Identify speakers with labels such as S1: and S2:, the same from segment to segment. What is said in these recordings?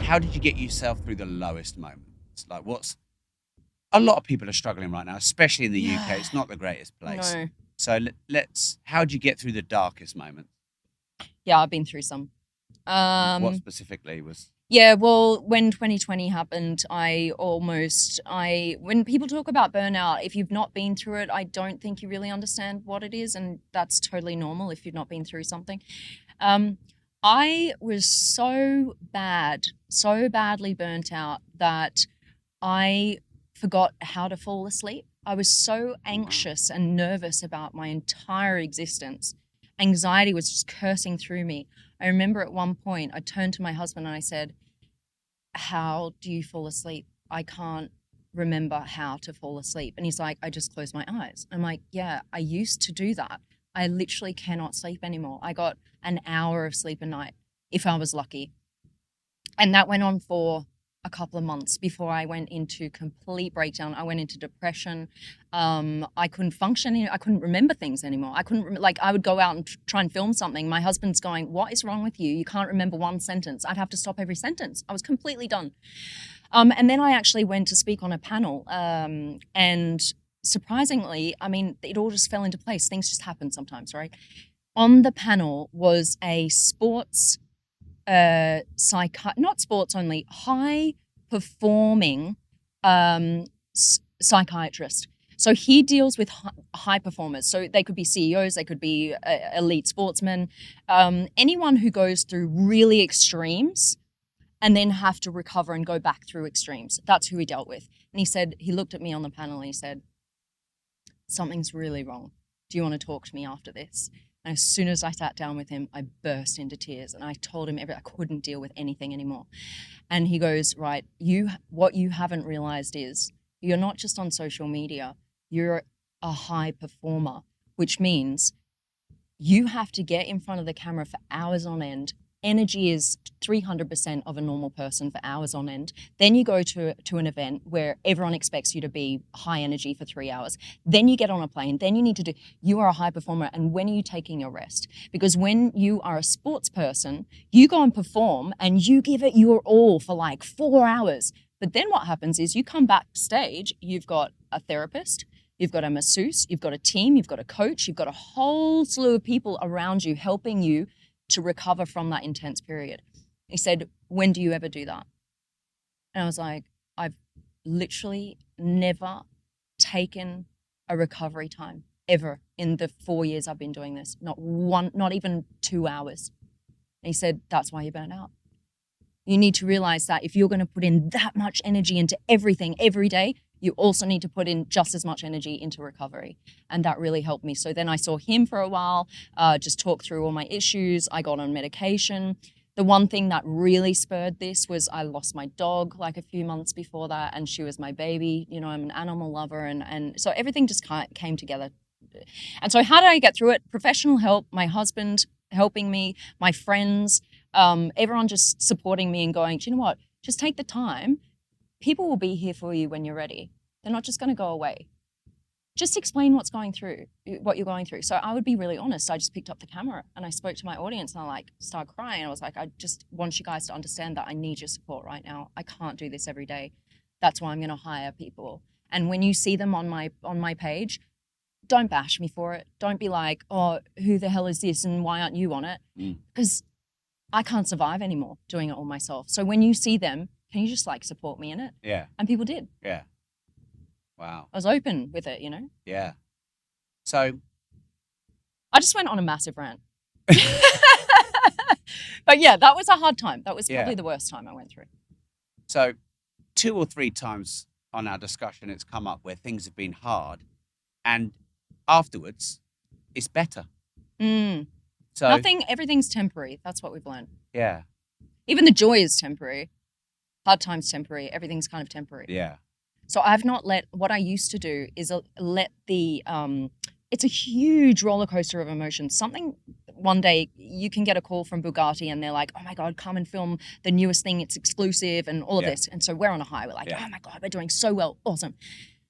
S1: how did you get yourself through the lowest moments? Like a lot of people are struggling right now, especially in the UK. It's not the greatest place.
S2: No.
S1: So how did you get through the darkest moments?
S2: Yeah, I've been through some.
S1: What specifically was?
S2: Yeah, well, when 2020 happened, when people talk about burnout, if you've not been through it, I don't think you really understand what it is. And that's totally normal if you've not been through something. I was so badly burnt out that I forgot how to fall asleep. I was so anxious and nervous about my entire existence. Anxiety was just coursing through me. I remember at one point I turned to my husband and I said, how do you fall asleep? I can't remember how to fall asleep. And he's like, I just close my eyes. I'm like, yeah, I used to do that. I literally cannot sleep anymore. I got an hour of sleep a night if I was lucky. And that went on for a couple of months before I went into complete breakdown. I went into depression. I couldn't function. I couldn't remember things anymore. I would go out and try and film something. My husband's going, what is wrong with you? You can't remember one sentence. I'd have to stop every sentence. I was completely done. And then I actually went to speak on a panel. And surprisingly, I mean, it all just fell into place. Things just happen sometimes, right? On the panel was a sports not sports only, high performing psychiatrist. So he deals with high performers. So they could be CEOs, they could be elite sportsmen, anyone who goes through really extremes and then have to recover and go back through extremes. That's who he dealt with. And he looked at me on the panel and he said, something's really wrong. Do you want to talk to me after this? And as soon as I sat down with him, I burst into tears and I told him I couldn't deal with anything anymore. And he goes, right, what you haven't realized is you're not just on social media, you're a high performer, which means you have to get in front of the camera for hours on end. Energy is 300% of a normal person for hours on end. Then you go to an event where everyone expects you to be high energy for 3 hours. Then you get on a plane. Then you are a high performer. And when are you taking your rest? Because when you are a sports person, you go and perform and you give it your all for like 4 hours. But then what happens is you come backstage, you've got a therapist, you've got a masseuse, you've got a team, you've got a coach, you've got a whole slew of people around you helping you to recover from that intense period. He said, when do you ever do that? And I was like, I've literally never taken a recovery time ever in the 4 years I've been doing this. Not even 2 hours. And he said, that's why you burn out. You need to realize that if you're going to put in that much energy into everything every day, you also need to put in just as much energy into recovery. And that really helped me. So then I saw him for a while, just talk through all my issues. I got on medication. The one thing that really spurred this was I lost my dog like a few months before that, and she was my baby. You know, I'm an animal lover, and so everything just came together. And so how did I get through it? Professional help, my husband helping me, my friends, everyone just supporting me and going, do you know what? Just take the time. People will be here for you when you're ready. They're not just going to go away. Just explain what you're going through. So I would be really honest. I just picked up the camera and I spoke to my audience and I started crying. I was like, I just want you guys to understand that I need your support right now. I can't do this every day. That's why I'm going to hire people. And when you see them on my page, don't bash me for it. Don't be like, oh, who the hell is this and why aren't you on it? Because I can't survive anymore doing it all myself. So when you see them, can you just support me in it?
S1: Yeah.
S2: And people did.
S1: Yeah. Wow.
S2: I was open with it,
S1: Yeah. So
S2: I just went on a massive rant. But yeah, that was a hard time. That was probably the worst time I went through.
S1: So 2 or 3 times on our discussion, it's come up where things have been hard and afterwards it's better. So
S2: everything's temporary. That's what we've learned.
S1: Yeah.
S2: Even the joy is temporary. Hard times temporary. Everything's kind of temporary.
S1: Yeah.
S2: So I've not what I used to do is let the, it's a huge roller coaster of emotions. One day you can get a call from Bugatti and they're like, oh my God, come and film the newest thing. It's exclusive and all of this. And so we're on a high. We're like, oh my God, we're doing so well. Awesome.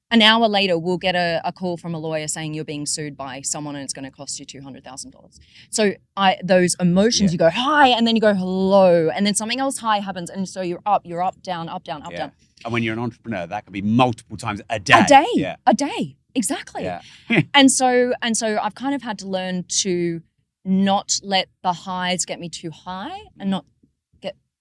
S2: An hour later, we'll get a call from a lawyer saying you're being sued by someone and it's going to cost you $200,000. So those emotions, you go high and then you go low and then something else high happens. And so you're up, down, up, down, up, down.
S1: And when you're an entrepreneur, that can be multiple times a day.
S2: A day. Exactly.
S1: Yeah.
S2: and so I've kind of had to learn to not let the highs get me too high and not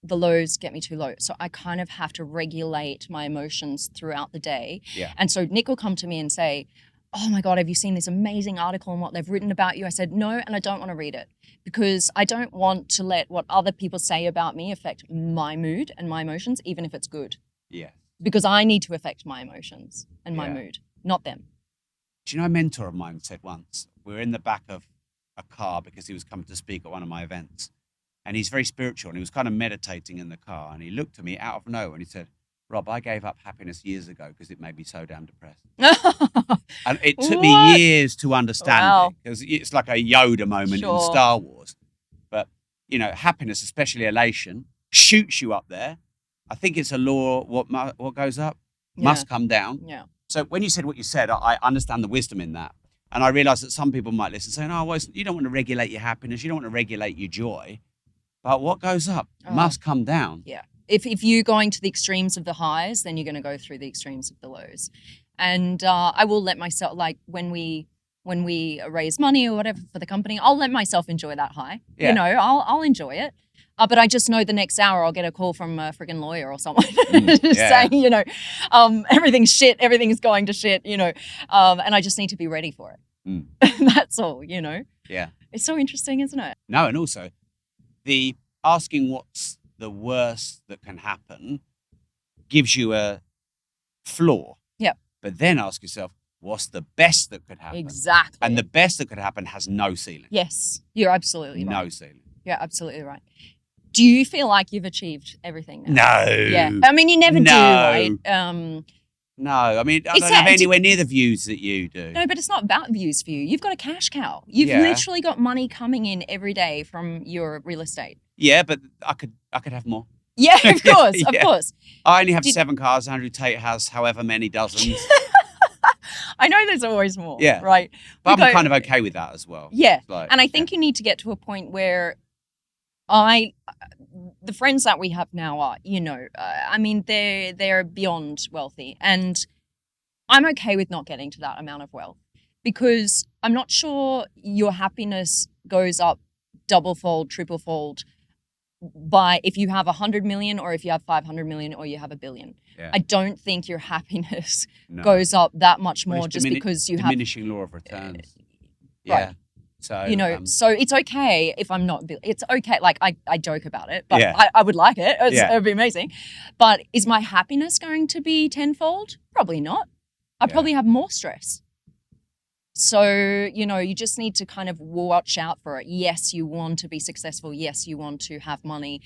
S2: the lows get me too low. So I kind of have to regulate my emotions throughout the day.
S1: Yeah.
S2: And so Nick will come to me and say, oh my God, have you seen this amazing article and what they've written about you? I said, no, and I don't want to read it because I don't want to let what other people say about me affect my mood and my emotions, even if it's good.
S1: Yeah.
S2: Because I need to affect my emotions and my mood, not them.
S1: Do you know a mentor of mine said once, we were in the back of a car because he was coming to speak at one of my events. And he's very spiritual and he was kind of meditating in the car. And he looked at me out of nowhere and he said, Rob, I gave up happiness years ago because it made me so damn depressed. And it took me years to understand it because it's like a Yoda moment in Star Wars. But, you know, happiness, especially elation, shoots you up there. I think it's a law, what goes up must come down.
S2: Yeah.
S1: So when you said what you said, I understand the wisdom in that. And I realize that some people might listen saying, oh, well, you don't want to regulate your happiness. You don't want to regulate your joy. But what goes up must come down.
S2: Yeah. If you're going to the extremes of the highs, then you're going to go through the extremes of the lows. And I will let myself, like when we raise money or whatever for the company, I'll let myself enjoy that high. Yeah. You know, I'll enjoy it. But I just know the next hour I'll get a call from a freaking lawyer or someone saying, you know, everything's shit, everything's going to shit, you know, and I just need to be ready for it. That's all, you know.
S1: Yeah.
S2: It's so interesting, isn't it?
S1: No, and also the asking what's the worst that can happen gives you a floor.
S2: Yeah.
S1: But then ask yourself, what's the best that could happen?
S2: Exactly.
S1: And the best that could happen has no ceiling.
S2: Yes, you're absolutely right.
S1: No ceiling.
S2: You're absolutely right. Do you feel like you've achieved everything now?
S1: No.
S2: Yeah. I mean, you never do, right?
S1: No, I mean, I don't have anywhere near the views that you do.
S2: No, but it's not about views for you. You've got a cash cow. You've literally got money coming in every day from your real estate.
S1: Yeah, but I could have more.
S2: Yeah, of course, of course.
S1: I only have 7 cars. Andrew Tate has however many dozens.
S2: I know there's always more.
S1: Yeah.
S2: Right.
S1: But I'm kind of okay with that as well.
S2: Yeah. Like, and I think you need to get to a point where the friends that we have now are, you know, I mean, they're beyond wealthy, and I'm okay with not getting to that amount of wealth because I'm not sure your happiness goes up double-fold, triple-fold by if you have 100 million or if you have 500 million or you have $1 billion. Yeah. I don't think your happiness goes up that much more just because you have
S1: diminishing law of returns. Yeah.
S2: Right. So, you know, so it's okay if I'm not, it's okay. Like I joke about it, but I would like it. It would be amazing. But is my happiness going to be tenfold? Probably not. I probably have more stress. So, you know, you just need to kind of watch out for it. Yes, you want to be successful. Yes, you want to have money.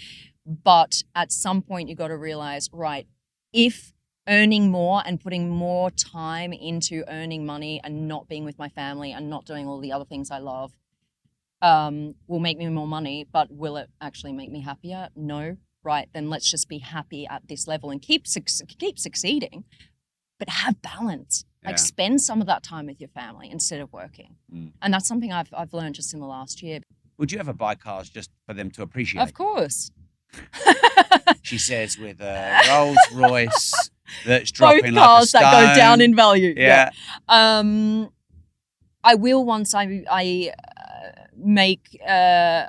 S2: But at some point you got to realize, right, if earning more and putting more time into earning money and not being with my family and not doing all the other things I love will make me more money, but will it actually make me happier? No. Right, then let's just be happy at this level and keep succeeding, but have balance. Like spend some of that time with your family instead of working. And that's something I've learned just in the last year.
S1: Would you ever buy cars just for them to appreciate?
S2: Of course.
S1: She says with a Rolls Royce that's dropping
S2: both cars
S1: like a stone.
S2: That go down in value.
S1: Yeah.
S2: I will once I make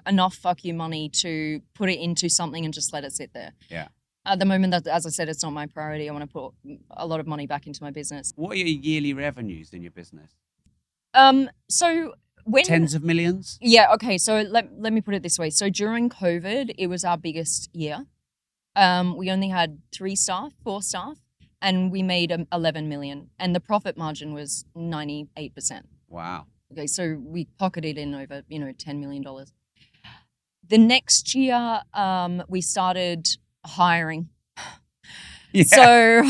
S2: enough fuck you money to put it into something and just let it sit there.
S1: Yeah.
S2: At the moment, as I said, it's not my priority. I want to put a lot of money back into my business.
S1: What are your yearly revenues in your business?
S2: So when
S1: tens of millions?
S2: Yeah. Okay. So let me put it this way. So during COVID, it was our biggest year. We only had 4 staff, and we made 11 million, and the profit margin was 98%.
S1: Wow.
S2: Okay. So we pocketed in over $10 million. The next year, we started hiring. Yeah. So,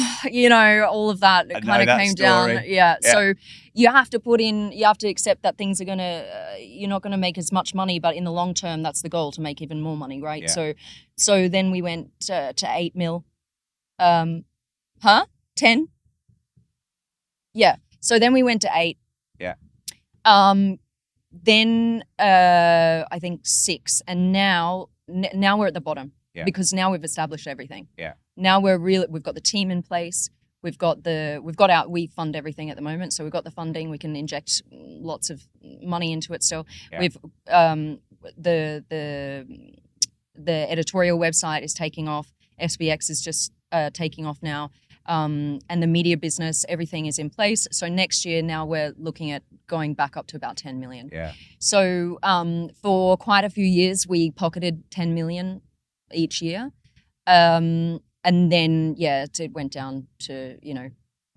S2: all of that kind of came down. Yeah. So you have to accept that things are you're not going to make as much money, but in the long term, that's the goal, to make even more money. Right. Yeah. So then we went to 8 mil. 10? Yeah. So then we went to 8.
S1: Yeah.
S2: Then I think 6, and now we're at the bottom because now we've established everything.
S1: Yeah.
S2: Now we've got the team in place. We fund everything at the moment, so we've got the funding. We can inject lots of money into it still.
S1: Yeah.
S2: We've the editorial website is taking off. SBX is just taking off now. And the media business, everything is in place. So next year now we're looking at going back up to about 10 million.
S1: Yeah.
S2: So for quite a few years, we pocketed 10 million each year. And then, it went down to,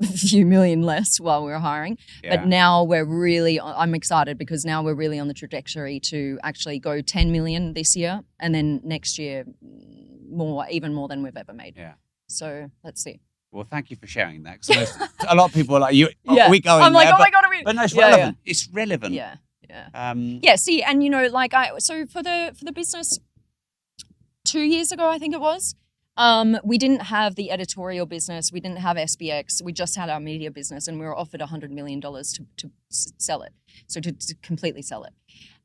S2: a few million less while we were hiring.
S1: Yeah.
S2: But now I'm excited because now we're really on the trajectory to actually go 10 million this year. And then next year, even more than we've ever made.
S1: Yeah.
S2: So let's see.
S1: Well, thank you for sharing that. Because a lot of people are like,
S2: yeah.
S1: Are we going
S2: I'm like,
S1: there?
S2: oh my God,
S1: but no, it's relevant. Yeah. It's relevant.
S2: Yeah. Yeah. See, and so for the business 2 years ago, I think it was, we didn't have the editorial business. We didn't have SBX. We just had our media business, and we were offered $100 million to sell it. So to completely sell it.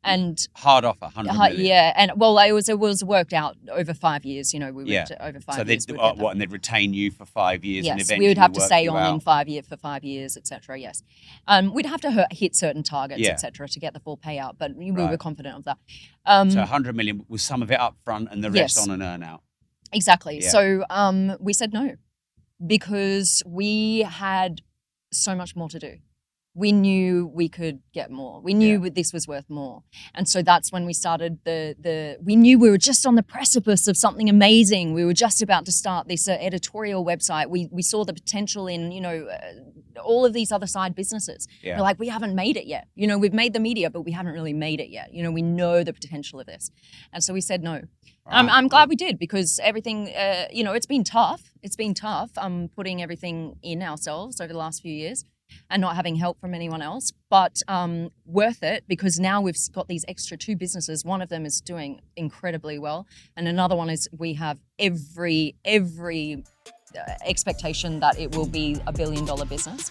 S2: And
S1: hard offer, 100 million.
S2: Yeah, and it was worked out over 5 years. Over 5 years.
S1: So and they'd retain you for 5 years.
S2: Yes,
S1: and eventually
S2: we would have to stay on
S1: out.
S2: for 5 years, etc. Yes, we'd have to hit certain targets, etc. to get the full payout, but we were confident of that.
S1: So 100 million was some of it up front and the rest on an earn out.
S2: Exactly.
S1: Yeah.
S2: So we said no because we had so much more to do. We knew we could get more. We knew this was worth more. And so that's when we started we knew we were just on the precipice of something amazing. We were just about to start this editorial website. We saw the potential in, all of these other side businesses.
S1: Yeah.
S2: We're like, we haven't made it yet. We've made the media, but we haven't really made it yet. We know the potential of this. And so we said no. I'm glad we did because everything, it's been tough. It's been tough putting everything in ourselves over the last few years and not having help from anyone else, but worth it because now we've got these extra 2 businesses. One of them is doing incredibly well, and another one is we have every expectation that it will be $1 billion business.